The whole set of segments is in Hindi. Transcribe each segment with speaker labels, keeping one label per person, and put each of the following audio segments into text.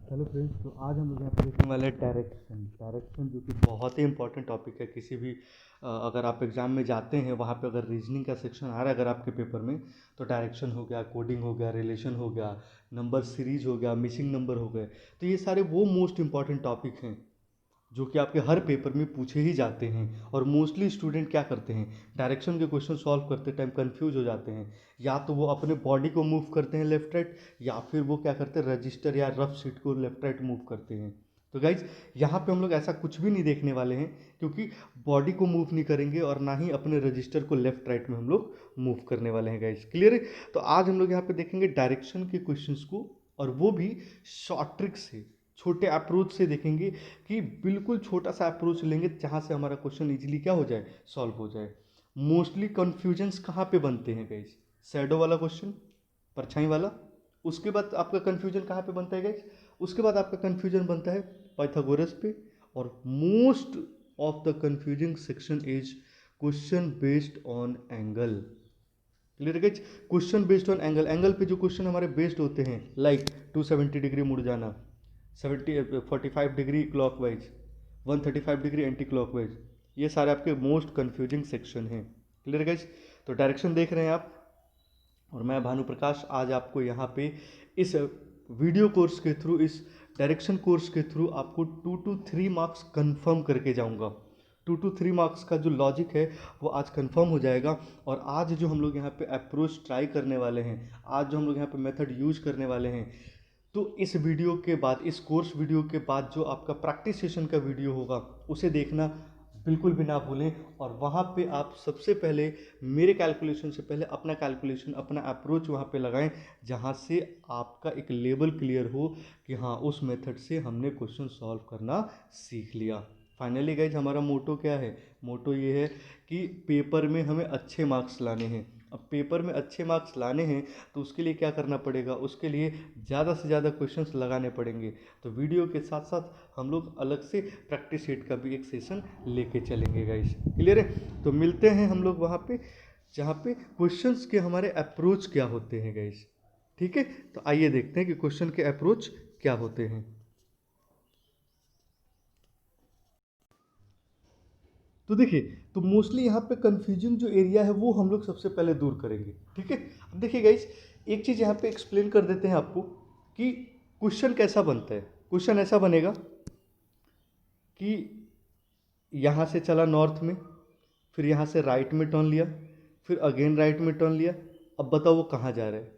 Speaker 1: हेलो फ्रेंड्स, तो आज हम लोग यहाँ पे देखने वाले हैं डायरेक्शन जो कि बहुत ही इंपॉर्टेंट टॉपिक है। किसी भी अगर आप एग्ज़ाम में जाते हैं, वहाँ पे अगर रीजनिंग का सेक्शन आ रहा है अगर आपके पेपर में, तो डायरेक्शन हो गया, कोडिंग हो गया, रिलेशन हो गया, नंबर सीरीज हो गया, मिसिंग नंबर हो गए, तो ये सारे वो मोस्ट इंपॉर्टेंट टॉपिक हैं जो कि आपके हर पेपर में पूछे ही जाते हैं। और मोस्टली स्टूडेंट क्या करते हैं, डायरेक्शन के क्वेश्चन सॉल्व करते टाइम कंफ्यूज हो जाते हैं। या तो वो अपने बॉडी को मूव करते हैं लेफ्ट राइट, या फिर वो क्या करते हैं, रजिस्टर या रफ शीट को लेफ्ट राइट मूव करते हैं। तो गाइज यहाँ पे हम लोग ऐसा कुछ भी नहीं देखने वाले हैं, क्योंकि बॉडी को मूव नहीं करेंगे और ना ही अपने रजिस्टर को लेफ्ट राइट में हम लोग मूव करने वाले हैं। गाइज क्लियर है? तो आज हम लोग यहाँ पे देखेंगे डायरेक्शन के क्वेश्चंस को, और वो भी शॉर्ट ट्रिक से, छोटे अप्रोच से देखेंगे। कि बिल्कुल छोटा सा अप्रोच लेंगे जहाँ से हमारा क्वेश्चन इजीली क्या हो जाए, सॉल्व हो जाए। मोस्टली कन्फ्यूजन्स कहाँ पे बनते हैं गाइज? शैडो वाला क्वेश्चन, परछाई वाला। उसके बाद आपका कन्फ्यूजन कहाँ पे बनता है गाइज? उसके बाद आपका कन्फ्यूजन बनता है पाइथागोरस पे। और most of the confusing section is question based on angle. Clear guys? Question based on angle, angle पे जो क्वेश्चन हमारे बेस्ड होते हैं, लाइक 270 डिग्री मुड़ जाना, 45 degree clockwise, 135 degree anti clockwise, ये सारे आपके मोस्ट कंफ्यूजिंग सेक्शन हैं। Clear guys? तो डायरेक्शन देख रहे हैं आप, और मैं भानु प्रकाश आज आपको यहाँ पे इस वीडियो कोर्स के थ्रू, इस डायरेक्शन कोर्स के थ्रू आपको 2 to 3 मार्क्स कंफर्म करके जाऊँगा। 2 to 3 मार्क्स का जो लॉजिक है वो आज कंफर्म हो जाएगा। और आज जो हम लोग यहाँ पे अप्रोच ट्राई करने वाले हैं, आज जो हम लोग यहाँ पे मेथड यूज करने वाले हैं, तो इस वीडियो के बाद, इस कोर्स वीडियो के बाद जो आपका प्रैक्टिस सेशन का वीडियो होगा उसे देखना बिल्कुल भी ना भूलें। और वहाँ पे आप सबसे पहले मेरे कैलकुलेशन से पहले अपना कैलकुलेशन, अपना अप्रोच वहाँ पे लगाएं, जहाँ से आपका एक लेवल क्लियर हो कि हाँ, उस मेथड से हमने क्वेश्चन सॉल्व करना सीख लिया। फाइनली गाइज हमारा मोटो क्या है? मोटो ये है कि पेपर में हमें अच्छे मार्क्स लाने हैं। अब पेपर में अच्छे मार्क्स लाने हैं तो उसके लिए क्या करना पड़ेगा? उसके लिए ज़्यादा से ज़्यादा क्वेश्चंस लगाने पड़ेंगे। तो वीडियो के साथ साथ हम लोग अलग से प्रैक्टिस सेट का भी एक सेशन लेके चलेंगे गाइस। क्लियर है? तो मिलते हैं हम लोग वहाँ पे जहाँ पे क्वेश्चंस के हमारे अप्रोच क्या होते हैं गाइस। ठीक है? तो आइए देखते हैं कि क्वेश्चन के अप्रोच क्या होते हैं। तो देखिए, तो मोस्टली यहाँ पे कंफ्यूजिंग जो एरिया है वो हम लोग सबसे पहले दूर करेंगे। ठीक है? अब देखिए गाइस, एक चीज़ यहाँ पे एक्सप्लेन कर देते हैं आपको कि क्वेश्चन कैसा बनता है। क्वेश्चन ऐसा बनेगा कि यहाँ से चला नॉर्थ में, फिर यहाँ से राइट में टर्न लिया, फिर अगेन राइट में टर्न लिया। अब बताओ वो कहाँ जा रहा है?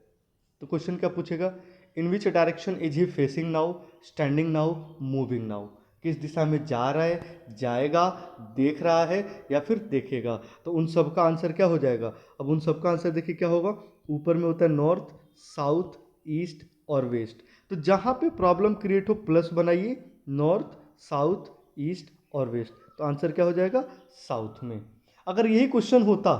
Speaker 1: तो क्वेश्चन क्या पूछेगा? In which direction is he facing now, standing now, moving now. किस दिशा में जा रहा है, जाएगा, देख रहा है, या फिर देखेगा। तो उन सब का आंसर क्या हो जाएगा? अब उन सब का आंसर देखिए क्या होगा। ऊपर में होता है नॉर्थ, साउथ, ईस्ट और वेस्ट। तो जहाँ पे प्रॉब्लम क्रिएट हो प्लस बनाइए, नॉर्थ, साउथ, ईस्ट और वेस्ट। तो आंसर क्या हो जाएगा? साउथ में। अगर यही क्वेश्चन होता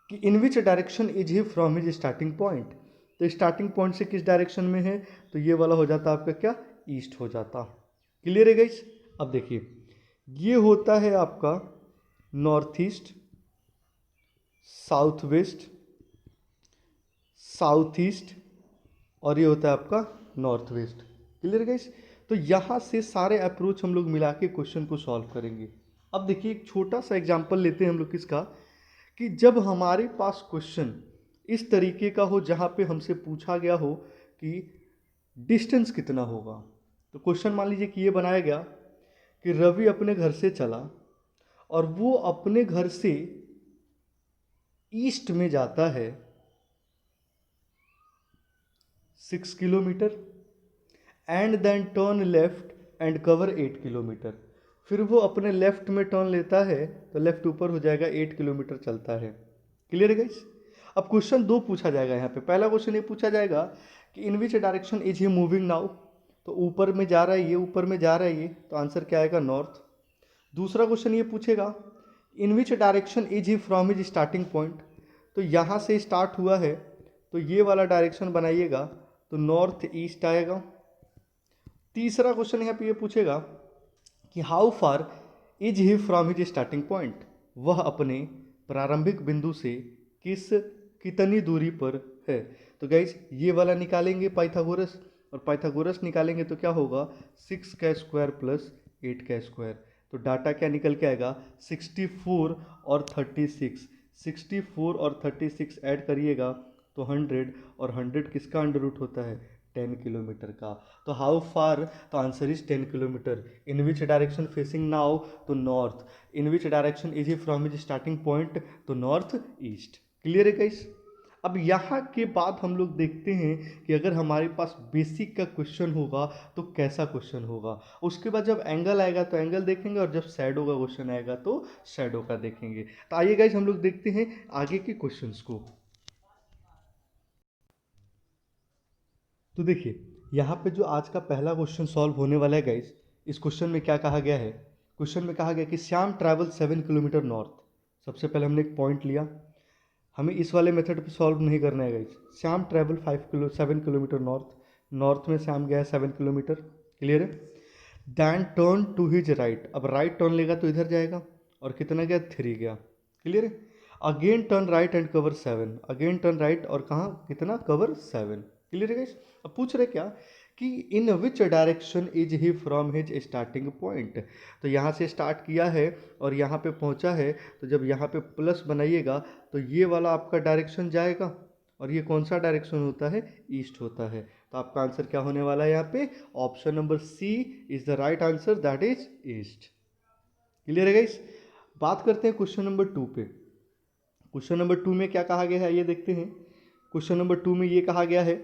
Speaker 1: कि in which direction is he from his starting point, तो स्टार्टिंग पॉइंट से किस डायरेक्शन में है, तो ये वाला हो जाता आपका क्या? ईस्ट हो जाता। क्लियर है गाइस? अब देखिए, ये होता है आपका north east, south west, south east, और ये होता है आपका नॉर्थ वेस्ट। Clear guys? तो यहाँ से सारे अप्रोच हम लोग मिला के क्वेश्चन को सॉल्व करेंगे। अब देखिए, एक छोटा सा एग्जांपल लेते हैं हम लोग किसका, कि जब हमारे पास क्वेश्चन इस तरीके का हो जहाँ पे हमसे पूछा गया हो कि डिस्टेंस कितना होगा। तो क्वेश्चन मान लीजिए कि ये बनाया गया कि रवि अपने घर से चला और वो अपने घर से ईस्ट में जाता है 6 kilometre, and then turn left and cover 8 kilometre. फिर वो अपने लेफ्ट में टर्न लेता है तो लेफ्ट ऊपर हो जाएगा, 8 किलोमीटर चलता है। क्लियर है गाइस? अब क्वेश्चन दो पूछा जाएगा यहाँ पे। पहला क्वेश्चन ये पूछा जाएगा कि in which direction is he moving now. तो ऊपर में जा रहा है ये, ऊपर में जा रहा है ये, तो आंसर क्या आएगा? नॉर्थ। दूसरा क्वेश्चन ये पूछेगा in which direction is he from his starting point. तो यहाँ से स्टार्ट हुआ है तो ये वाला डायरेक्शन बनाइएगा, तो नॉर्थ ईस्ट आएगा। तीसरा क्वेश्चन यहाँ पे ये पूछेगा कि how far is he from his starting point. वह अपने प्रारंभिक बिंदु से कितनी दूरी पर है। तो गाइज ये वाला निकालेंगे पाइथागोरस, और पाइथागोरस निकालेंगे तो क्या होगा 6 का स्क्वायर प्लस 8 का स्क्वायर। तो डाटा क्या निकल के आएगा 64 और 36। 64 और 36 ऐड करिएगा तो 100, और 100 किसका अंडर रूट होता है 10 किलोमीटर का। तो हाउ फार, तो answer is 10 kilometre. In which direction facing now, तो north. In which direction is he from his starting point, तो नॉर्थ ईस्ट। क्लियर है गाइस। अब यहाँ के बाद हम लोग देखते हैं कि अगर हमारे पास बेसिक का क्वेश्चन होगा तो कैसा क्वेश्चन होगा। उसके बाद जब एंगल आएगा तो एंगल देखेंगे, और जब शैडो का क्वेश्चन आएगा तो शैडो का देखेंगे। तो आइए गाइस हम लोग देखते हैं आगे के क्वेश्चंस को। तो देखिए यहाँ पे जो आज का पहला क्वेश्चन सॉल्व होने वाला है गाइस, इस क्वेश्चन में क्या कहा गया है। क्वेश्चन में कहा गया कि श्याम ट्रैवल 7 किलोमीटर नॉर्थ। सबसे पहले हमने एक पॉइंट लिया, हमें इस वाले मेथड पे सॉल्व नहीं करना है guys. Shyam travel 7 kilometre north, north में श्याम गया है 7 किलोमीटर। क्लियर है। Then turn to his right, अब राइट टर्न लेगा तो इधर जाएगा, और कितना गया 3 गया। क्लियर है। Again turn right and cover 7, again turn right और कहाँ कितना कवर 7। क्लियर है गाइस। अब पूछ रहे क्या कि in which direction is he from his starting point. तो यहाँ से स्टार्ट किया है और यहाँ पे पहुँचा है, तो जब यहाँ पे प्लस बनाइएगा तो ये वाला आपका डायरेक्शन जाएगा, और ये कौन सा डायरेक्शन होता है ईस्ट होता है। तो आपका आंसर क्या होने वाला है यहाँ पे, option number C is the right answer, that is east. Clear है गाइस। बात करते हैं क्वेश्चन नंबर 2 पे। क्वेश्चन नंबर 2 में क्या कहा गया है ये देखते हैं। क्वेश्चन नंबर 2 में ये कहा गया है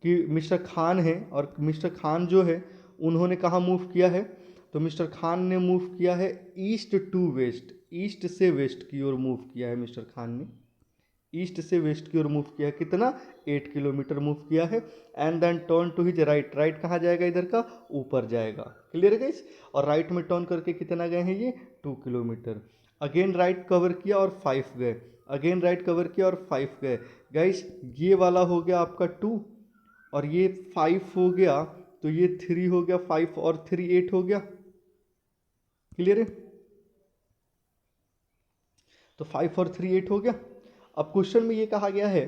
Speaker 1: कि मिस्टर खान है, और मिस्टर खान जो है उन्होंने कहाँ मूव किया है, तो मिस्टर खान ने मूव किया है ईस्ट टू वेस्ट, ईस्ट से वेस्ट की ओर मूव किया है मिस्टर खान ने, ईस्ट से वेस्ट की ओर मूव किया है। कितना 8 किलोमीटर मूव किया है। And then turn to his right, right कहाँ जाएगा इधर का ऊपर जाएगा। क्लियर है गाइस। और राइट में टर्न करके कितना गए हैं ये 2 किलोमीटर। अगेन राइट कवर किया और 5 गए, अगेन राइट कवर किया और 5 गए। गाइस ये वाला हो गया आपका 2, और ये 5 हो गया, तो ये 3 हो गया, 5 और 3 8 हो गया। क्लियर है। तो 5 और 3 8 हो गया। अब क्वेश्चन में ये कहा गया है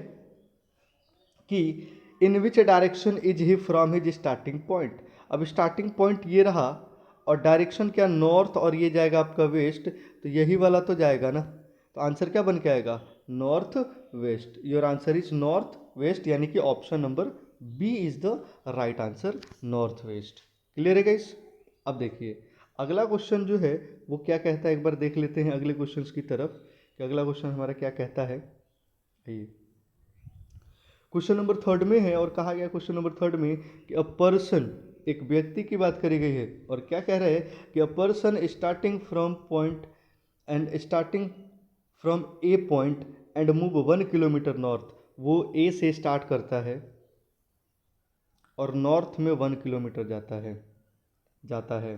Speaker 1: कि in which direction is he from his starting point. अब स्टार्टिंग पॉइंट ये रहा, और डायरेक्शन क्या नॉर्थ, और ये जाएगा आपका वेस्ट, तो यही वाला तो जाएगा ना। तो आंसर क्या बन के आएगा north west. Your answer is north west, यानी कि option number B is the right answer, north west. Clear है गाइस। अब देखिए अगला क्वेश्चन जो है वो क्या कहता है, एक बार देख लेते हैं अगले क्वेश्चन की तरफ कि अगला क्वेश्चन हमारा क्या कहता है। आइए क्वेश्चन नंबर 3 में है, और कहा गया क्वेश्चन नंबर 3 में कि अ पर्सन, एक व्यक्ति की बात करी गई है, और क्या कह रहे हैं कि a person starting from point and starting from A point and move 1 kilometre north. वो ए से स्टार्ट करता है और नॉर्थ में 1 किलोमीटर जाता है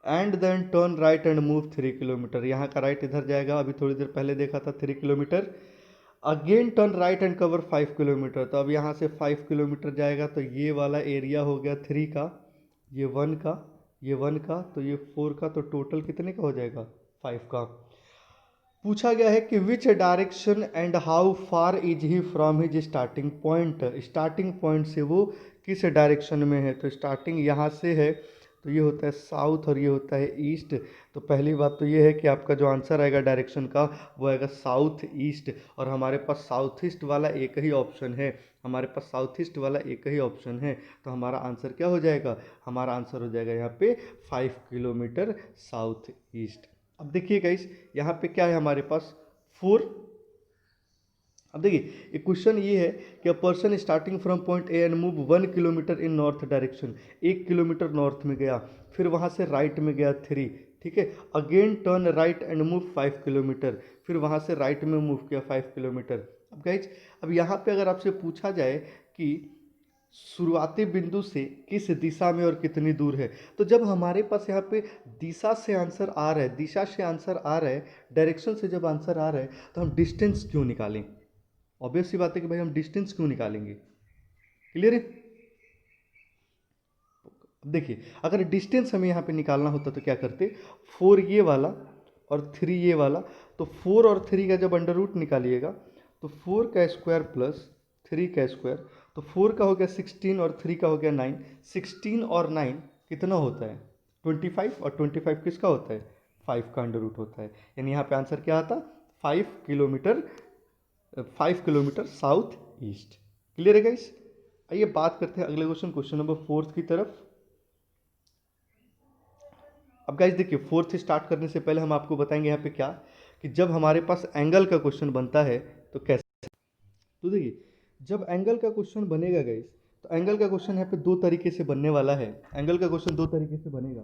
Speaker 1: and then turn right and move 3 kilometre. यहाँ का राइट इधर जाएगा, अभी थोड़ी देर पहले देखा था 3 kilometre. Again turn right and cover 5 kilometre, तो अब यहाँ से 5 किलोमीटर जाएगा, तो ये वाला एरिया हो गया 3 का, ये 1 का, ये 1 का, तो ये 4 का, तो टोटल कितने का हो जाएगा 5 का। पूछा गया है कि which direction and how far is he from his starting point. Starting point से वो किस डायरेक्शन में है, तो स्टार्टिंग यहाँ से है, तो ये होता है साउथ और ये होता है ईस्ट। तो पहली बात तो ये है कि आपका जो आंसर आएगा डायरेक्शन का वो आएगा साउथ ईस्ट, और हमारे पास साउथ ईस्ट वाला एक ही ऑप्शन है, हमारे पास साउथ ईस्ट वाला एक ही ऑप्शन है। तो हमारा आंसर क्या हो जाएगा, हमारा आंसर हो जाएगा यहाँ पे 5 किलोमीटर साउथ ईस्ट। अब देखिए गाइस यहाँ पे क्या है हमारे पास 4। अब देखिए एक क्वेश्चन ये है कि a person starting from point A and move 1 kilometre in north direction. 1 kilometre north में गया, फिर वहाँ से राइट में गया 3, ठीक है। Again turn right and move 5 kilometre, फिर वहाँ से राइट में मूव किया 5 किलोमीटर। अब गाइज अब यहाँ पे अगर आपसे पूछा जाए कि शुरुआती बिंदु से किस दिशा में और कितनी दूर है, तो जब हमारे पास यहाँ पे दिशा से आंसर आ रहा है, दिशा से आंसर आ रहा है, डायरेक्शन से जब आंसर आ रहा है, तो हम डिस्टेंस क्यों निकालें। ऑब्वियस सी बात है कि भाई हम डिस्टेंस क्यों निकालेंगे। क्लियर है। देखिए अगर डिस्टेंस हमें यहाँ पे निकालना होता तो क्या करते, 4 ये वाला और 3 ये वाला, तो 4 और 3 का जब अंडर रूट निकालिएगा तो 4 का स्क्वायर प्लस 3 का स्क्वायर, तो 4 का हो गया 16 और 3 का हो गया 9। 16 और 9 कितना होता है? 25, और 25 किसका होता है? 5 का अंडर रूट होता है। यानी यहाँ पे आंसर क्या आता? 5 kilometre, 5 kilometre south east. Clear है गाइस? आइए बात करते हैं अगले क्वेश्चन, क्वेश्चन नंबर 4 की तरफ। अब गाइस देखिए, फोर्थ स्टार्ट करने से पहले हम आपको बताएंगे यहाँ पे क्या, कि जब हमारे पास एंगल का क्वेश्चन बनता है तो कैसे। तो देखिए, जब एंगल का क्वेश्चन बनेगा गाइस, तो एंगल का क्वेश्चन यहाँ पे दो तरीके से बनने वाला है। एंगल का क्वेश्चन दो तरीके से बनेगा।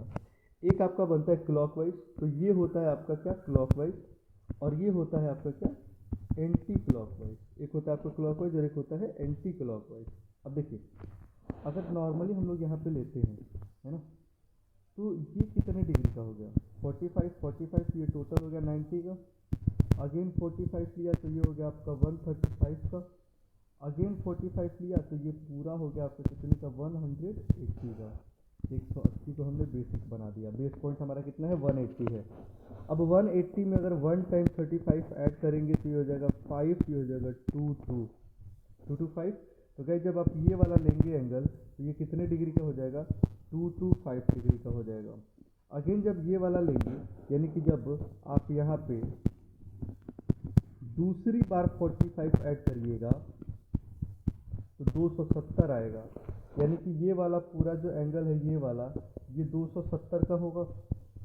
Speaker 1: एक आपका बनता है क्लॉकवाइज, तो ये होता है आपका क्या? क्लॉकवाइज। और ये होता है आपका क्या? Anti clockwise. एक होता है आपका क्लॉकवाइज और एक होता है एंटी क्लॉकवाइज। अब देखिए, अगर नॉर्मली हम लोग यहाँ पे लेते हैं, है ना, तो ये कितने डिग्री का हो गया? 45, 45, ये टोटल हो गया 90 का। अगेन 45 लिया तो ये हो गया आपका 135 का। अगेन 45 लिया तो ये पूरा हो गया आपका कितने का? 180 का। 180 को हमने बेसिक बना दिया। बेस पॉइंट हमारा कितना है? 180 है। अब 180 में अगर 1 टाइम 35 ऐड करेंगे तो ये हो जाएगा 5, ये हो जाएगा 2 to 5। तो गाइस जब आप ये वाला लेंगे एंगल, तो ये कितने डिग्री का हो जाएगा? 2 to 5 डिग्री का हो जाएगा। अगेन जब ये वाला लेंगे, यानी कि जब आप यहाँ पे दूसरी बार 45 ऐड करिएगा तो 270 आएगा। यानी कि ये वाला पूरा जो एंगल है, ये वाला, ये 270 का होगा।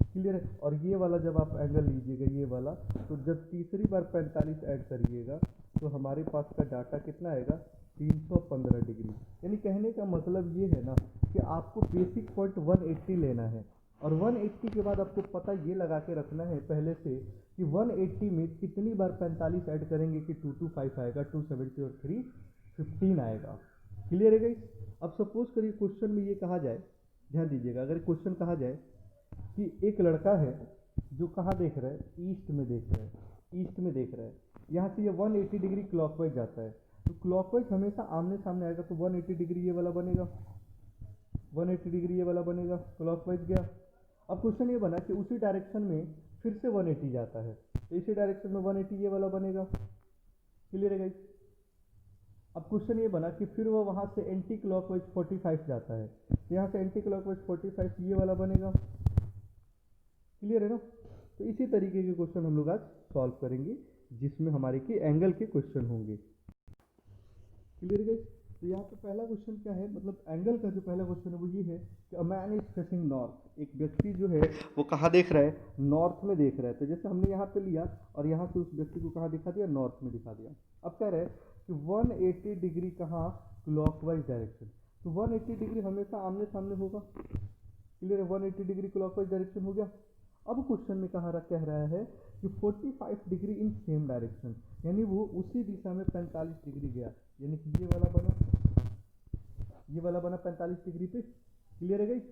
Speaker 1: क्लियर है? और ये वाला जब आप एंगल लीजिएगा, ये वाला, तो जब तीसरी बार 45 ऐड करिएगा तो हमारे पास का डाटा कितना आएगा? 315 डिग्री। यानी कहने का मतलब ये है ना कि आपको बेसिक पॉइंट 180 लेना है, और 180 के बाद आपको पता ये लगा के रखना है पहले से कि 180 में कितनी बार 45 ऐड करेंगे कि 225 आएगा, 270 और 315 आएगा। क्लियर है गाइस? अब सपोज करिए क्वेश्चन में ये कहा जाए, ध्यान दीजिएगा, अगर क्वेश्चन कहा जाए कि एक लड़का है जो कहाँ देख रहा है? ईस्ट में देख रहा है। ईस्ट में देख रहा है, यहाँ से ये 180 डिग्री क्लॉकवाइज जाता है। तो क्लॉकवाइज हमेशा आमने सामने आएगा, तो 180 डिग्री ये वाला बनेगा, 180 डिग्री ये वाला बनेगा, क्लॉकवाइज गया। अब क्वेश्चन ये बना कि उसी डायरेक्शन में फिर से 180 जाता है, तो इसी डायरेक्शन में 180 ये वाला बनेगा। क्लियर है गाइस? अब क्वेश्चन ये बना कि फिर वो वहाँ से एंटी क्लॉकवाइज 45 जाता है, तो यहाँ से एंटी क्लॉकवाइज 45 ये वाला बनेगा। क्लियर है ना? तो इसी तरीके के क्वेश्चन हम लोग आज सॉल्व करेंगे, जिसमें हमारे की एंगल के क्वेश्चन होंगे। Clear guys? तो यहाँ पे पहला क्वेश्चन क्या है, मतलब एंगल का जो पहला क्वेश्चन है वो ये है कि a man is facing north. एक व्यक्ति जो है वो कहाँ देख रहा है? नॉर्थ में देख रहा है। तो जैसे हमने यहाँ पे लिया और यहाँ से उस व्यक्ति को कहाँ दिखा दिया? नॉर्थ में दिखा दिया। अब कह रहे हैं कि 180 डिग्री कहाँ? Clockwise direction. तो 180 डिग्री हमेशा आमने सामने होगा। क्लियर है? 180 डिग्री क्लॉकवाइज डायरेक्शन हो गया। अब क्वेश्चन में कह रहा है कि 45 डिग्री इन सेम डायरेक्शन, यानी वो उसी दिशा में 45 डिग्री गया, यानी कि ये वाला बना, ये वाला बना 45 डिग्री पे। क्लियर है गाइस?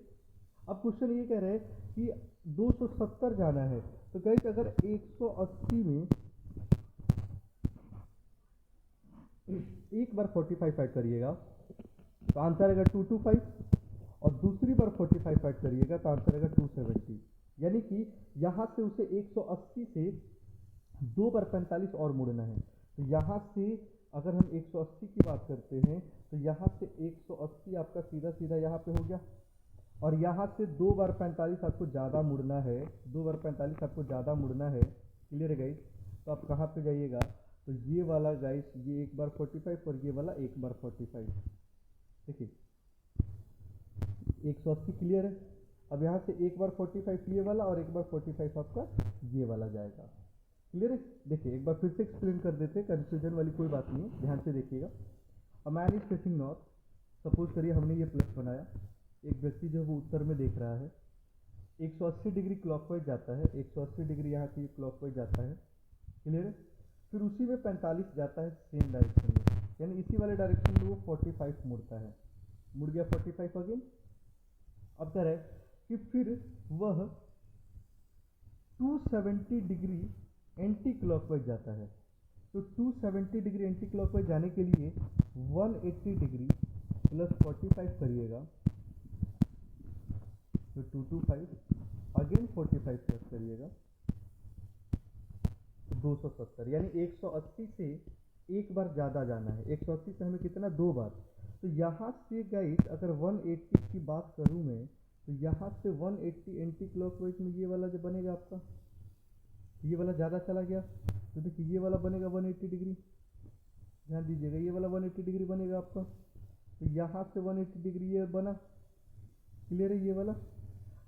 Speaker 1: अब क्वेश्चन ये कह रहे हैं कि 270 जाना है। तो गाइस अगर 180 में एक बार 45 ऐड करिएगा तो आंसर आएगा 225, और दूसरी बार 45 ऐड करिएगा तो आंसर आएगा 270। यानी कि यहाँ से उसे 180 से दो बार 45 और मुड़ना है। तो यहाँ से अगर हम 180 की बात करते हैं तो यहाँ से 180 आपका सीधा सीधा यहाँ पे हो गया, और यहाँ से दो बार 45 आपको ज़्यादा मुड़ना है, दो बार 45 आपको ज़्यादा मुड़ना है। क्लियर है गाइस? तो आप कहाँ पे जाइएगा? तो ये वाला गाइस, ये एक बार 45 और ये वाला एक बार 45। देखिए 180 क्लियर है। अब यहाँ से एक बार 45 ये वाला और एक बार 45 आपका ये वाला जाएगा। क्लियर है? देखिए एक बार फिर से एक्सप्लेन कर देते हैं, कन्फ्यूजन वाली कोई बात नहीं है, ध्यान से देखिएगा। A man is facing north. Suppose करिए हमने ये प्लस बनाया, एक व्यक्ति जो वो उत्तर में देख रहा है, 180 डिग्री क्लॉकवाइज जाता है, 180 डिग्री यहाँ से क्लॉकवाइज जाता है। क्लियर है? फिर उसी में 45 जाता है सेम डायरेक्शन में, यानी इसी वाले डायरेक्शन में वो 45 मुड़ता है, मुड़ गया 45 अगेन। अब कह रहे कि फिर वह 270 डिग्री एंटी क्लॉकवाइज जाता है। तो 270 डिग्री एंटी क्लॉकवाइज जाने के लिए 180 डिग्री प्लस 45 करिएगा तो 225, अगेन 45 प्लस करिएगा 270, यानी 180 से एक बार ज़्यादा जाना है, 180 से हमें कितना, 2 बार। तो यहाँ से गाइस अगर 180 की बात करूँ मैं, तो यहाँ से 180 एंटी क्लॉकवाइज में ये वाला जो बनेगा आपका, ये वाला ज़्यादा चला गया, तो देखिए ये वाला बनेगा 180 डिग्री, ध्यान दीजिएगा ये वाला 180 डिग्री बनेगा आपका। तो यहाँ से 180 डिग्री ये बना, क्लियर है ये वाला।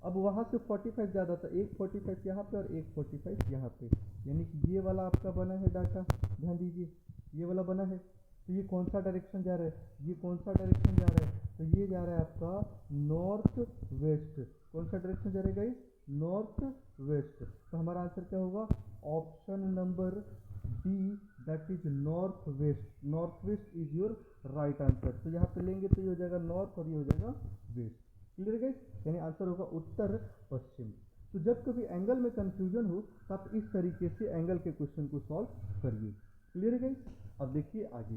Speaker 1: अब वहाँ से 45 ज़्यादा था, एक 45 यहाँ पे और एक 45 यहाँ पे, यानी कि ये वाला आपका बना है डाटा, ध्यान दीजिए ये वाला बना है। तो ये कौन सा डायरेक्शन जा रहा है, ये कौन सा डायरेक्शन जा रहा है, तो ये जा रहा है आपका नॉर्थ वेस्ट। कौन सा डायरेक्शन जा रहा है गाइस, नॉर्थ वेस्ट। तो हमारा आंसर क्या होगा, option number D, that is north waste. North west is your right answer. तो यहाँ पे लेंगे तो ये हो जाएगा नॉर्थ और ये हो जाएगा वेस्ट, क्लियर गाइस, यानी आंसर होगा उत्तर पश्चिम। तो जब कभी एंगल में कंफ्यूजन हो तो आप इस तरीके से एंगल के क्वेश्चन को सॉल्व करिए, क्लियर गाइस। अब देखिए आगे,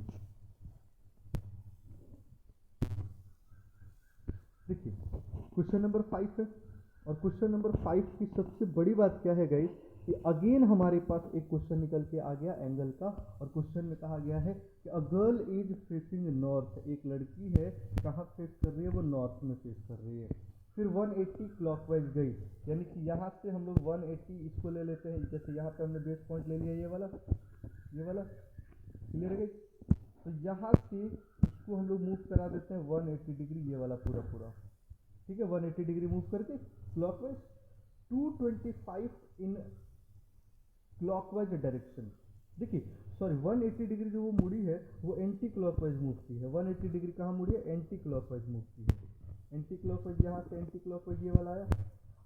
Speaker 1: देखिए क्वेश्चन नंबर 5 है, और क्वेश्चन नंबर 5 की सबसे बड़ी बात क्या है गाइस, कि अगेन हमारे पास एक क्वेश्चन निकल के आ गया एंगल का, और क्वेश्चन में कहा गया है कि a girl is facing north, एक लड़की है कहाँ फेस कर रही है, वो नॉर्थ में फेस कर रही है। फिर 180 क्लॉकवाइज गई, यानी कि यहाँ से हम लोग 180 इसको ले लेते हैं, जैसे यहाँ पे हमने बेस पॉइंट ले लिया ये वाला, क्लियर है। तो यहाँ से इसको हम लोग मूव करा देते हैं 180 डिग्री, ये वाला पूरा पूरा, ठीक है, 180 डिग्री मूव करके क्लॉकवाइज, 225 इन क्लॉकवाइज डायरेक्शन। देखिए सॉरी 180 डिग्री जो वो मुड़ी है वो एंटी क्लॉकवाइज मूव की है, 180 डिग्री कहाँ मुड़ी है, एंटी क्लॉकवाइज मूव की है, एंटी क्लॉकवाइज, यहाँ से एंटी क्लॉकवाइज ये वाला आया।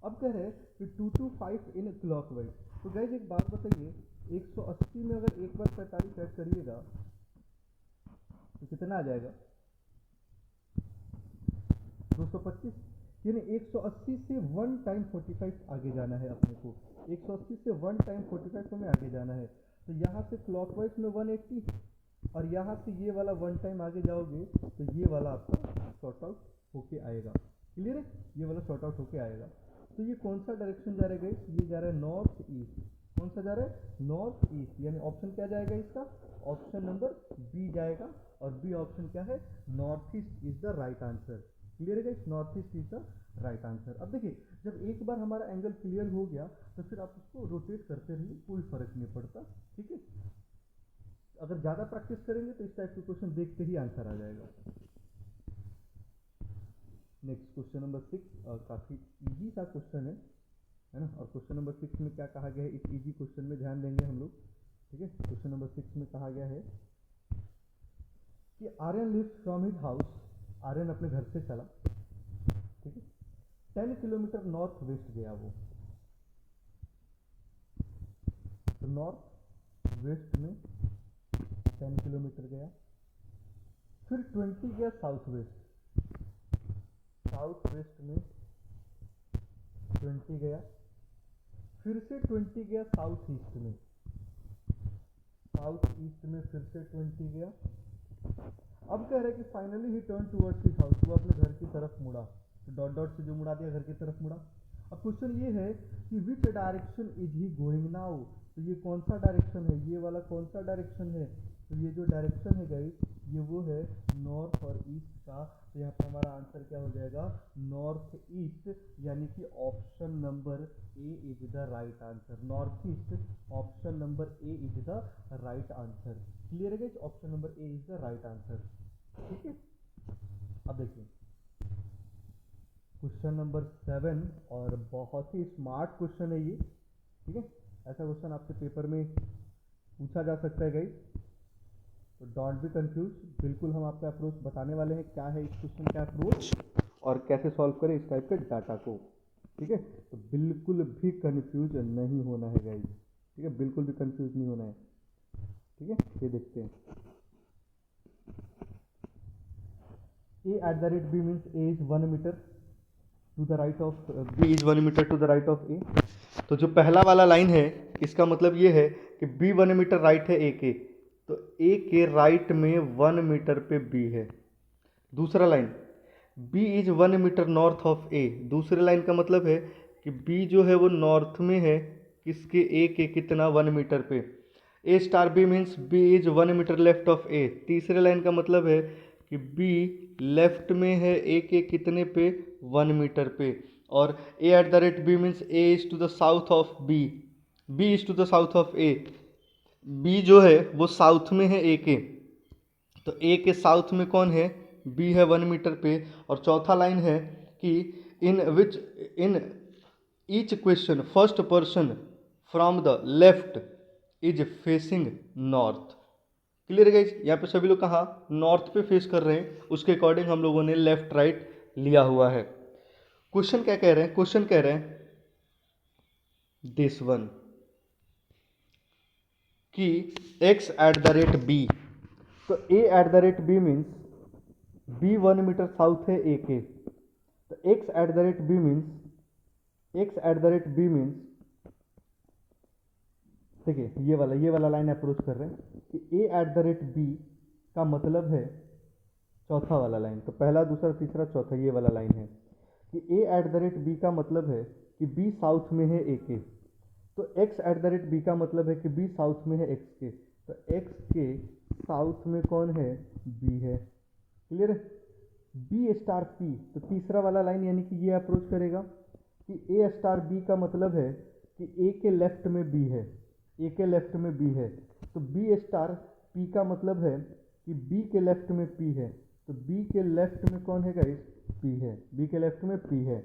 Speaker 1: अब कह रहे हैं कि 225 इन क्लॉकवाइज। तो गाइस एक बात बताइए, 180 में अगर एक बार 45 ऐड करिएगा तो कितना आ जाएगा, 225, यानी 180 से 1 टाइम 45 आगे जाना है अपने को, 180 से 1 टाइम 45 हमें आगे जाना है। तो यहाँ से क्लॉकवाइज में 180, और यहाँ से ये वाला 1 टाइम आगे जाओगे तो ये वाला आपका शॉर्ट आउट होके आएगा, क्लियर है, ये वाला शॉर्ट आउट होके आएगा। तो ये कौन सा डायरेक्शन जा रहा है गाइस, ये जा रहा है नॉर्थ ईस्ट। कौन सा जा रहा है, नॉर्थ ईस्ट, यानी ऑप्शन क्या जाएगा इसका, ऑप्शन नंबर बी जाएगा, और बी ऑप्शन क्या है, north east is the right answer, clear है guys, north east is the right answer. अब देखिए जब एक बार हमारा एंगल क्लियर हो गया तो फिर आप उसको रोटेट करते रहिए, कोई फर्क नहीं पड़ता, ठीक है। अगर ज़्यादा प्रैक्टिस करेंगे तो इस टाइप के क्वेश्चन देखते ही आंसर आ जाएगा। नेक्स्ट क्वेश्चन नंबर 6, और काफ़ी इजी सा क्वेश्चन है ना, और क्वेश्चन नंबर 6 में क्या कहा गया है, इस इजी क्वेश्चन में ध्यान देंगे हम लोग, ठीक है। क्वेश्चन नंबर 6 में कहा गया है कि Aryan lives from his house, Aryan अपने घर से चला, ठीक है, 10 किलोमीटर नॉर्थ वेस्ट गया वो, तो नॉर्थ वेस्ट में 10 किलोमीटर गया, फिर 20 गया साउथ वेस्ट, साउथ वेस्ट में 20 गया, फिर से 20 गया साउथ ईस्ट में, साउथ ईस्ट में फिर से 20 गया। अब कह रहे हैं कि finally he turn towards his house, वो अपने घर की तरफ मुड़ा, तो डॉट डॉट से जो मुड़ा दिया घर की तरफ मुड़ा। अब क्वेश्चन ये है कि विच direction is he going now, तो ये कौन सा डायरेक्शन है, ये वाला कौन सा डायरेक्शन है, तो ये जो डायरेक्शन है गाइस ये वो है नॉर्थ और ईस्ट का। तो यहाँ पे हमारा आंसर क्या हो जाएगा, नॉर्थ ईस्ट, यानी कि option number A is the right answer, north east, option number A is the right answer, clear है guys, option number A is the right answer, ठीक है। अब देखिए क्वेश्चन नंबर 7, और बहुत ही स्मार्ट क्वेश्चन है ये, ठीक है, ऐसा क्वेश्चन आपके पेपर में पूछा जा सकता है गाइस, तो डोंट बी कंफ्यूज, बिल्कुल हम आपका अप्रोच बताने वाले हैं, क्या है इस क्वेश्चन का अप्रोच और कैसे सॉल्व करें इस टाइप के डाटा को, ठीक है। तो बिल्कुल भी कंफ्यूज नहीं होना है गाइस, ठीक है, बिल्कुल भी कंफ्यूज नहीं होना है, ठीक है। ये देखते हैं, a@b means a is 1 metre to the right of b is 1 metre to the right of a। तो जो पहला वाला लाइन है इसका मतलब ये है कि b 1 मीटर राइट है a के, तो a के राइट में 1 मीटर पे b है। दूसरा line b is 1 metre north of a, दूसरे लाइन का मतलब है कि b जो है वो नॉर्थ में है किसके, a के कितना, 1 मीटर पे। A star B means B is 1 metre left of A. तीसरे लाइन का मतलब है कि बी लेफ्ट में है ए के कितने पे, 1 मीटर पे। और A at the rate B means A is to the south of B, B is to the south of A. B जो है वो साउथ में है ए के, तो ए के साउथ में कौन है, बी है 1 मीटर पे। और चौथा लाइन है कि in each question first person from the left is facing north. Clear है गाइस, यहाँ पे सभी लोग कहाँ नॉर्थ पे फेस कर रहे हैं, उसके अकॉर्डिंग हम लोगों ने लेफ्ट राइट लिया हुआ है। क्वेश्चन क्या कह रहे हैं, क्वेश्चन कह रहे हैं दिस वन कि x at the rate b, तो a at the rate b means b 1 metre south है a के, तो x at the rate b means देखिए ये वाला लाइन अप्रोच कर रहे हैं कि a at the rate b का मतलब है चौथा वाला लाइन, तो पहला दूसरा तीसरा चौथा ये वाला लाइन है कि a at the rate b का मतलब है कि b साउथ में है a के, तो x at the rate b का मतलब है कि b साउथ में है x के, तो x के साउथ में कौन है, b है। क्लियर है, b स्टार p, तो तीसरा वाला लाइन यानी कि ये अप्रोच करेगा कि a स्टार b का मतलब है कि a के लेफ्ट में b है, a के लेफ्ट में b है, तो b स्टार p का मतलब है कि b के लेफ्ट में p है, तो b के लेफ्ट में कौन है गाइस, p है, b के लेफ्ट में p है।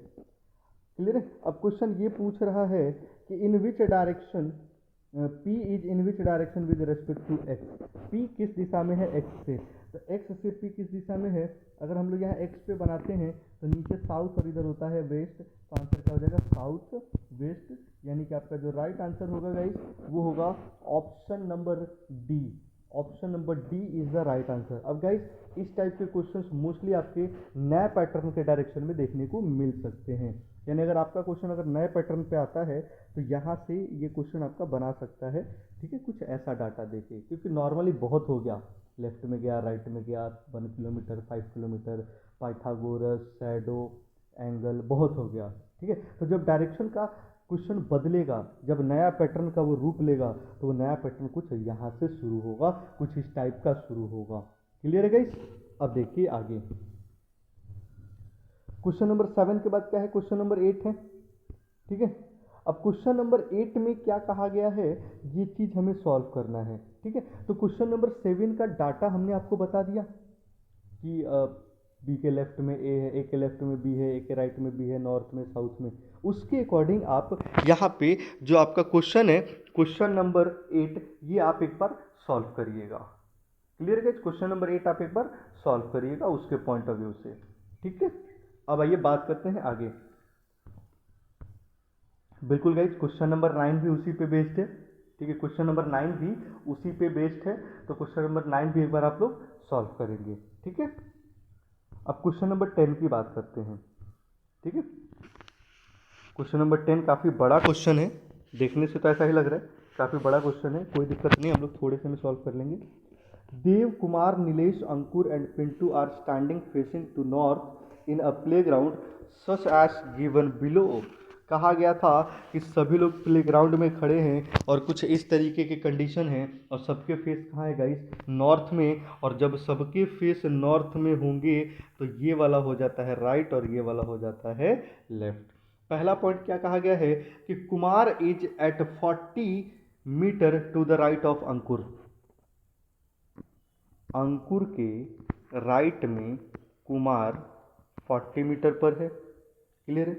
Speaker 1: क्लियर है, अब क्वेश्चन ये पूछ रहा है कि in which direction p is in which direction with respect to x, p किस दिशा में है x से, तो x से p किस दिशा में है, अगर हम लोग यहाँ x पे बनाते हैं तो नीचे साउथ और इधर होता है वेस्ट, तो आंसर क्या हो जाएगा साउथ वेस्ट, यानी कि आपका जो राइट आंसर होगा गाइस वो होगा option number D, option number D is the right answer. अब गाइस इस टाइप के क्वेश्चंस मोस्टली आपके नए पैटर्न के डायरेक्शन में देखने को मिल सकते हैं, यानी अगर आपका क्वेश्चन अगर नए पैटर्न पे आता है तो यहाँ से ये क्वेश्चन आपका बना सकता है, ठीक है, कुछ ऐसा डाटा देके, क्योंकि नॉर्मली बहुत हो गया, लेफ्ट में गया राइट में गया, 1 kilometre 5 kilometre, Pythagoras shadow angle बहुत हो गया, ठीक है। तो जब डायरेक्शन का क्वेश्चन बदलेगा, जब नया पैटर्न का वो रूप लेगा, तो वो नया पैटर्न कुछ यहाँ से शुरू होगा, कुछ इस टाइप का शुरू होगा। क्लियर है गाइस, अब देखिए आगे क्वेश्चन नंबर 7 के बाद क्या है, क्वेश्चन नंबर 8 है, ठीक है। अब क्वेश्चन नंबर 8 में क्या कहा गया है, ये चीज हमें सॉल्व करना है, ठीक है। तो क्वेश्चन नंबर 7 का डाटा हमने आपको बता दिया कि बी के लेफ्ट में ए है, ए के लेफ्ट में बी है, ए के राइट में बी है, नॉर्थ में साउथ में, उसके अकॉर्डिंग आप यहाँ पे जो आपका क्वेश्चन है क्वेश्चन नंबर 8 ये आप एक बार सॉल्व करिएगा। क्लियर है, क्वेश्चन नंबर 8 आप एक बार सॉल्व करिएगा उसके पॉइंट ऑफ व्यू से, ठीक है। अब आइए बात करते हैं आगे। बिल्कुल गाइज क्वेश्चन नंबर 9 भी उसी पे बेस्ड है, ठीक है, क्वेश्चन नंबर 9 भी उसी पे बेस्ड है, तो क्वेश्चन नंबर 9 भी एक बार आप लोग सॉल्व करेंगे, ठीक है। अब क्वेश्चन नंबर 10 की बात करते हैं, ठीक है। क्वेश्चन नंबर 10 काफ़ी बड़ा क्वेश्चन है, देखने से तो ऐसा ही लग रहा है, काफ़ी बड़ा क्वेश्चन है, कोई दिक्कत नहीं, हम लोग थोड़े से में सॉल्व कर लेंगे। Dev Kumar, Nilesh, Ankur and Pintu are standing facing to north in a playground such as given below. कहा गया था कि सभी लोग प्लेग्राउंड में खड़े हैं और कुछ इस तरीके के कंडीशन है और सबके फेस कहाँ है गाइस, नॉर्थ में, और जब सबके फेस नॉर्थ में होंगे तो ये वाला हो जाता है राइट और ये वाला हो जाता है लेफ्ट। पहला पॉइंट क्या कहा गया है कि Kumar is at 40 metre to the right of Ankur, Ankur के राइट में कुमार 40 मीटर पर है। क्लियर है,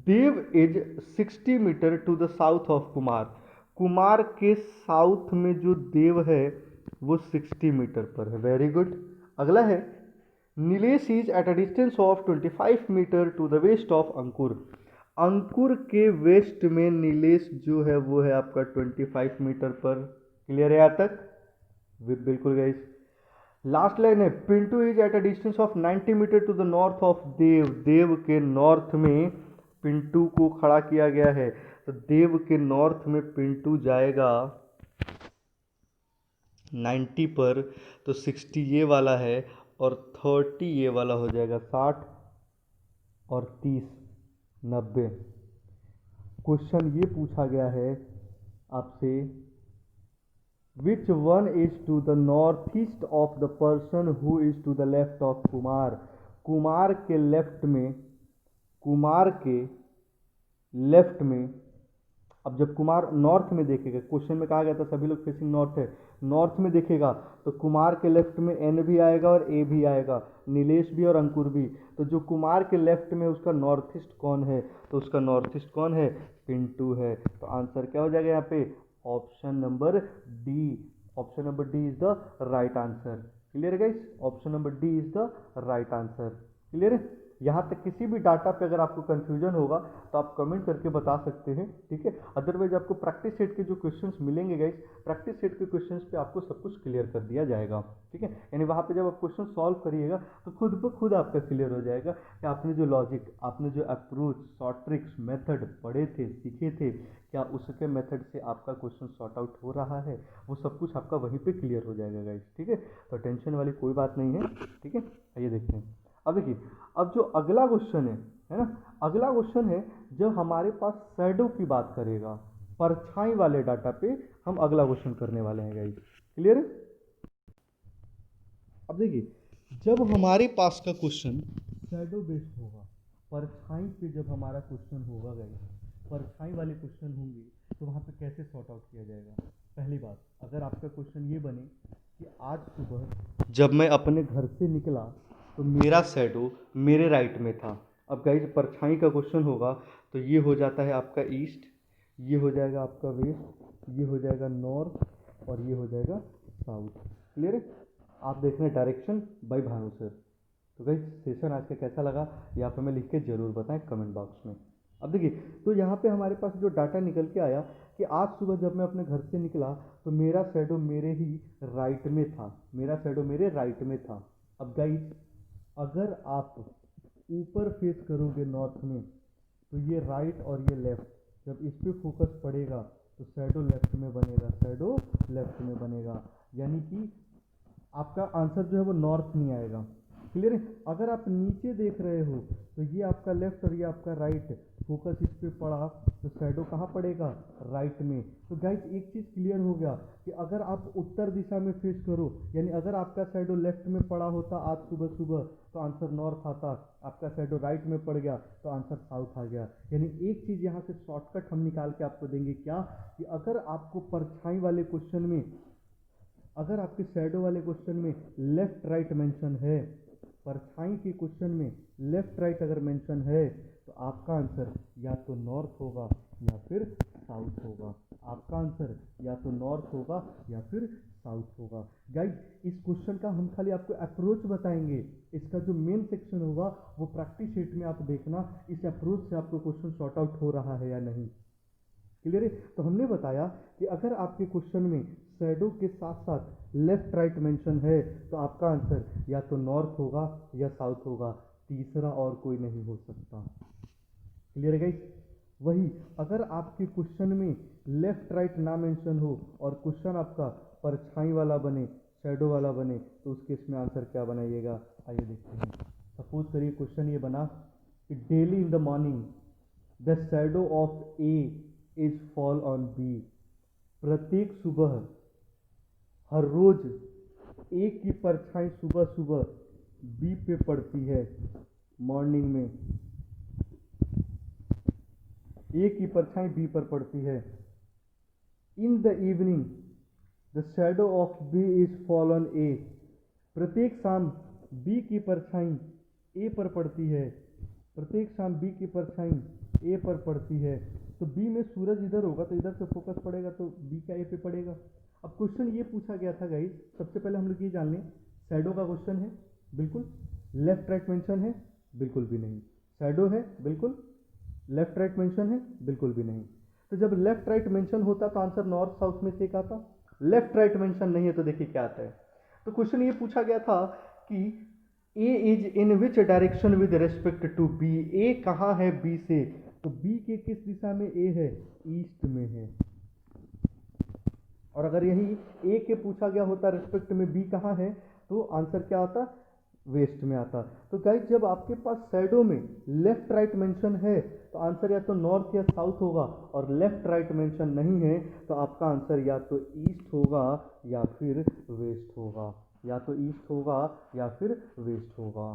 Speaker 1: Dev is 60 metre to the south of Kumar, Kumar के साउथ में जो देव है वो 60 मीटर पर है। Very good. अगला है Nilesh is at a distance of 25 metre to the west of Ankur, Ankur के वेस्ट में नीलेश जो है वो है आपका 25 मीटर पर। क्लियर है यहाँ तक, बिल्कुल गाइस। लास्ट लाइन है Pintu is at a distance of 90 metre to the north of Dev, Dev के नॉर्थ में पिंटू को खड़ा किया गया है, तो देव के नॉर्थ में पिंटू जाएगा 90 पर, तो 60 ये वाला है और 30 ये वाला हो जाएगा, 60 और 30 90। क्वेश्चन ये पूछा गया है आपसे which one is to the north east of the person who is to the left of Kumar. Kumar के लेफ्ट में, कुमार के लेफ्ट में, अब जब कुमार नॉर्थ में देखेगा, क्वेश्चन में कहा गया था सभी लोग फेसिंग नॉर्थ है, नॉर्थ में देखेगा तो कुमार के लेफ्ट में एन भी आएगा और ए भी आएगा, नीलेश भी और अंकुर भी। तो जो कुमार के लेफ्ट में उसका नॉर्थ ईस्ट कौन है, तो उसका नॉर्थ ईस्ट कौन है, पिंटू है। तो आंसर क्या हो जाएगा यहाँ पे, option number D. Option number D is the right answer. Clear है guys, option number D is the right answer. Clear है। यहाँ तक किसी भी डाटा पे अगर आपको कंफ्यूजन होगा तो आप कमेंट करके बता सकते हैं, ठीक है। अदरवाइज आपको प्रैक्टिस सेट के जो क्वेश्चंस मिलेंगे गाइस, प्रैक्टिस सेट के क्वेश्चंस पे आपको सब कुछ क्लियर कर दिया जाएगा, ठीक है। यानी वहाँ पे जब आप क्वेश्चन सॉल्व करिएगा तो खुद ब खुद आपका क्लियर हो जाएगा कि आपने जो लॉजिक, आपने जो अप्रोच, शॉर्ट ट्रिक्स, मेथड पढ़े थे, सीखे थे, क्या उसके मेथड से आपका क्वेश्चन सॉर्ट आउट हो रहा है, वो सब कुछ आपका वहीं पे क्लियर हो जाएगा गाइस, ठीक है। तो टेंशन वाली कोई बात नहीं है, ठीक है। आइए देखते हैं। अब देखिए, अब जो अगला क्वेश्चन है ना, अगला क्वेश्चन है जो हमारे पास शैडो की बात करेगा, परछाई वाले डाटा पे हम अगला क्वेश्चन करने वाले हैं गाइस। क्लियर है। अब देखिए, जब हमारे पास का क्वेश्चन शैडो बेस्ड होगा, परछाई पे जब हमारा क्वेश्चन होगा गाइस, परछाई वाले क्वेश्चन होंगे तो वहाँ पे कैसे सॉर्ट आउट किया जाएगा। पहली बात, अगर आपका क्वेश्चन ये बने कि आज सुबह जब मैं अपने घर से निकला तो मेरा शैडो मेरे राइट में था। अब गाइस परछाई का क्वेश्चन होगा तो ये हो जाता है आपका ईस्ट, ये हो जाएगा आपका वेस्ट, ये हो जाएगा नॉर्थ और ये हो जाएगा साउथ। क्लियर है। आप देख रहे हैं डायरेक्शन बाय भानु सर। तो गाइस सेशन आज का कैसा लगा ये आप हमें लिख के ज़रूर बताएं कमेंट बॉक्स में। अब देखिए, तो यहाँ पे हमारे पास जो डाटा निकल के आया कि आज सुबह जब मैं अपने घर से निकला तो मेरा शैडो मेरे ही राइट में था, मेरा शैडो मेरे राइट में था। अब गाइस अगर आप ऊपर फेस करोगे नॉर्थ में तो ये राइट और ये लेफ्ट, जब इस पे फोकस पड़ेगा तो शैडो लेफ्ट में बनेगा, शैडो लेफ्ट में बनेगा, यानी कि आपका आंसर जो है वो नॉर्थ नहीं आएगा। क्लियर है। अगर आप नीचे देख रहे हो तो ये आपका लेफ्ट और ये आपका राइट, फोकस इस पे पड़ा तो शैडो कहाँ पड़ेगा, राइट में। तो गाइस एक चीज़ क्लियर हो गया कि अगर आप उत्तर दिशा में फेस करो, यानी अगर आपका शैडो लेफ्ट में पड़ा होता आज सुबह सुबह तो आंसर नॉर्थ आता, आपका शैडो राइट में पड़ गया तो आंसर साउथ आ गया। यानी एक चीज़ यहाँ से शॉर्टकट हम निकाल के आपको देंगे क्या, कि अगर आपको परछाई वाले क्वेश्चन में, अगर आपके शैडो वाले क्वेश्चन में लेफ्ट राइट मेंशन है, परछाई के क्वेश्चन में लेफ्ट राइट अगर मेंशन है तो आपका आंसर या तो नॉर्थ होगा या फिर साउथ होगा। आपका आंसर या तो नॉर्थ होगा या फिर साउथ होगा। गाइस इस क्वेश्चन का हम खाली आपको अप्रोच बताएंगे, इसका जो मेन सेक्शन होगा वो प्रैक्टिस शीट में आप देखना, इस अप्रोच से आपको क्वेश्चन सॉर्ट आउट हो रहा है या नहीं। क्लियर है। तो हमने बताया कि अगर आपके क्वेश्चन में शैडो के साथ साथ लेफ्ट राइट मेंशन है तो आपका आंसर या तो नॉर्थ होगा या साउथ होगा, तीसरा और कोई नहीं हो सकता। क्लियर है गाइस। वही अगर आपके क्वेश्चन में लेफ्ट राइट ना मेंशन हो और क्वेश्चन आपका परछाई वाला बने, शैडो वाला बने, तो उस केस में आंसर क्या बनाइएगा, आइए देखते हैं। सपोज करिए क्वेश्चन ये बना कि daily in the morning the shadow of A is fall on B. प्रत्येक सुबह, हर रोज ए की परछाई सुबह सुबह बी पे पड़ती है। मॉर्निंग में ए की परछाई बी पर पड़ती है। In the evening the shadow of B is fall on A. प्रत्येक शाम बी की परछाई ए पर पड़ती है, प्रत्येक शाम बी की परछाई ए पर पड़ती है। तो बी में सूरज इधर होगा तो इधर से फोकस पड़ेगा तो बी का ए पे पड़ेगा। अब क्वेश्चन ये पूछा गया था गाइस, सबसे पहले हम लोग ये जान लें, शैडो का क्वेश्चन है बिल्कुल, लेफ्ट राइट मेंशन है बिल्कुल भी नहीं, शैडो है बिल्कुल, लेफ्ट राइट मेंशन है बिल्कुल भी नहीं। तो जब लेफ्ट राइट मेंशन होता तो आंसर नॉर्थ साउथ में से एक आता, लेफ्ट राइट मेंशन नहीं है तो देखिए क्या आता है। तो क्वेश्चन ये पूछा गया था कि A is in which direction with respect to B. A कहाँ है बी से, तो बी के किस दिशा में ए है, ईस्ट में है। और अगर यही ए के पूछा गया होता रेस्पेक्ट में बी कहाँ है तो आंसर क्या आता, वेस्ट में आता। तो गाइस जब आपके पास शैडो में लेफ्ट राइट मेंशन है तो आंसर या तो नॉर्थ या साउथ होगा, और लेफ्ट राइट मेंशन नहीं है तो आपका आंसर या तो ईस्ट होगा या फिर वेस्ट होगा, या तो ईस्ट होगा या फिर वेस्ट होगा।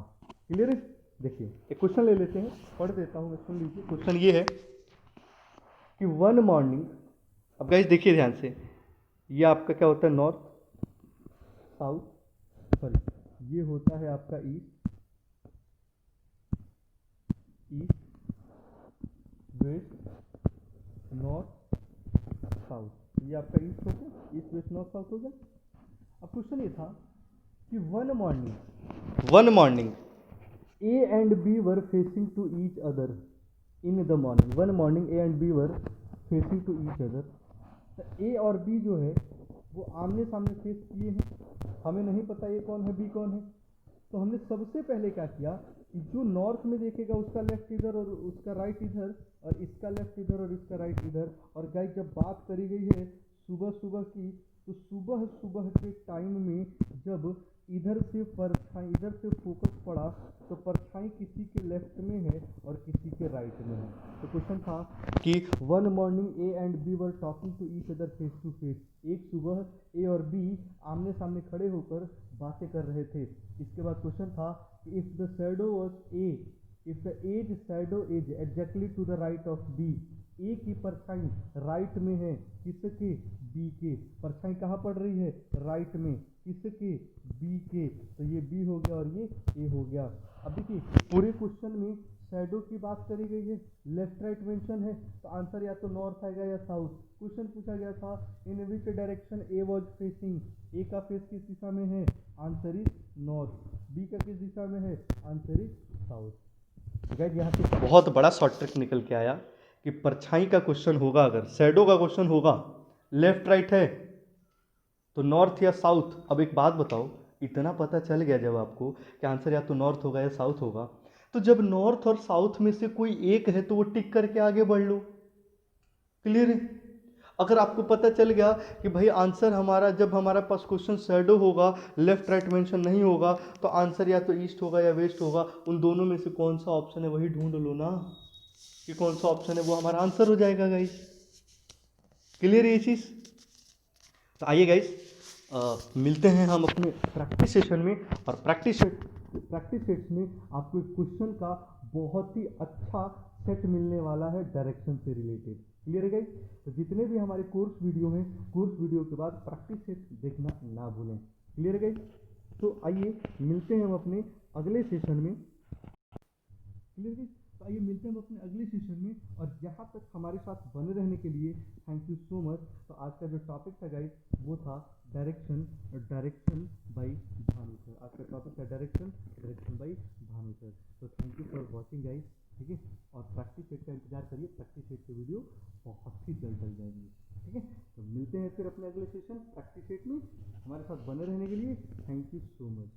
Speaker 1: क्लियर है? देखिए एक क्वेश्चन ले लेते हैं, पढ़ देता हूँ मैं, सुन लीजिए। क्वेश्चन ये है कि वन मॉर्निंग, अब गाइस देखिए ध्यान से, ये आपका क्या होता है, नॉर्थ, साउथ, सॉरी ये होता है आपका east, east, west, north, south. ये आपका ईस्ट हो गया, ईस्ट वेस्ट नॉर्थ साउथ हो गया। अब क्वेश्चन ये था कि one morning A and B were facing to each other in the morning. One morning A and B were facing to each other. तो ए और बी जो है वो आमने सामने फेस किए हैं, हमें नहीं पता ए कौन है बी कौन है। तो हमने सबसे पहले क्या किया कि जो नॉर्थ में देखेगा उसका लेफ्ट इधर और उसका राइट इधर, और इसका लेफ्ट इधर और इसका राइट इधर। और गाइस जब बात करी गई है सुबह सुबह की, तो सुबह सुबह के टाइम में जब इधर से परछाई, इधर से फोकस पड़ा तो परछाई किसी के लेफ्ट में है और किसी के राइट में है। तो क्वेश्चन था कि one morning A and B were talking to each other face to face. एक सुबह ए और बी आमने सामने खड़े होकर बातें कर रहे थे। इसके बाद क्वेश्चन था कि if the shadow was A, if the A's shadow is exactly to the right of B. A की परछाई राइट में है, किसके, बी के। परछाई कहाँ पड़ रही है, राइट में, किसके, बी के। तो ये बी हो गया और ये ए हो गया। अब देखिए पूरे क्वेश्चन में शैडो की बात करी गई है, लेफ्ट राइट मेंशन है, तो आंसर या तो नॉर्थ आएगा या साउथ। क्वेश्चन पूछा गया था in which direction A was facing. A का फेस किस दिशा में है, आंसर इज नॉर्थ। बी का किस दिशा में है, आंसर इज साउथ। गाइस यहाँ से बहुत बड़ा शॉर्ट ट्रिक निकल के आया कि परछाई का क्वेश्चन होगा, अगर शैडो का क्वेश्चन होगा, लेफ्ट राइट है तो नॉर्थ या साउथ। अब एक बात बताओ, इतना पता चल गया जब आपको कि आंसर या तो नॉर्थ होगा या साउथ होगा, तो जब नॉर्थ और साउथ में से कोई एक है तो वो टिक करके आगे बढ़ लो। क्लियर है? अगर आपको पता चल गया कि भाई आंसर हमारा, जब हमारे पास क्वेश्चन शैडो होगा, लेफ्ट राइट मेंशन नहीं होगा, तो आंसर या तो ईस्ट होगा या वेस्ट होगा। उन दोनों में से कौन सा ऑप्शन है वही ढूंढ लो ना, कि कौन सा ऑप्शन है वो हमारा आंसर हो जाएगा गाइस। क्लियर है ये चीज़? तो आइए गाइस मिलते हैं हम अपने प्रैक्टिस सेशन में, और प्रैक्टिस सेट में आपको एक क्वेश्चन का बहुत ही अच्छा सेट मिलने वाला है डायरेक्शन से रिलेटेड। क्लियर है गाइस? तो जितने भी हमारे कोर्स वीडियो हैं, कोर्स वीडियो के बाद प्रैक्टिस सेट देखना ना भूलें। क्लियर है गाइस? तो आइए मिलते हैं हम अपने अगले सेशन में। Clear guys? तो आइए मिलते हैं हम अपने अगले सेशन में, और यहाँ तक हमारे साथ बने रहने के लिए थैंक यू सो मच। तो आज का जो टॉपिक था गाइस वो था डायरेक्शन बाय भानुसर। आज का टॉपिक था डायरेक्शन बाय भानुसर। तो thank you for watching guys, ठीक है? और प्रैक्टिस सेट का इंतजार करिए, प्रैक्टिस सेट के वीडियो बहुत ही जल्द डल जाएंगे, ठीक है? तो मिलते हैं फिर अपने अगले सेशन प्रैक्टिस सेट में। हमारे साथ बने रहने के लिए थैंक यू सो मच।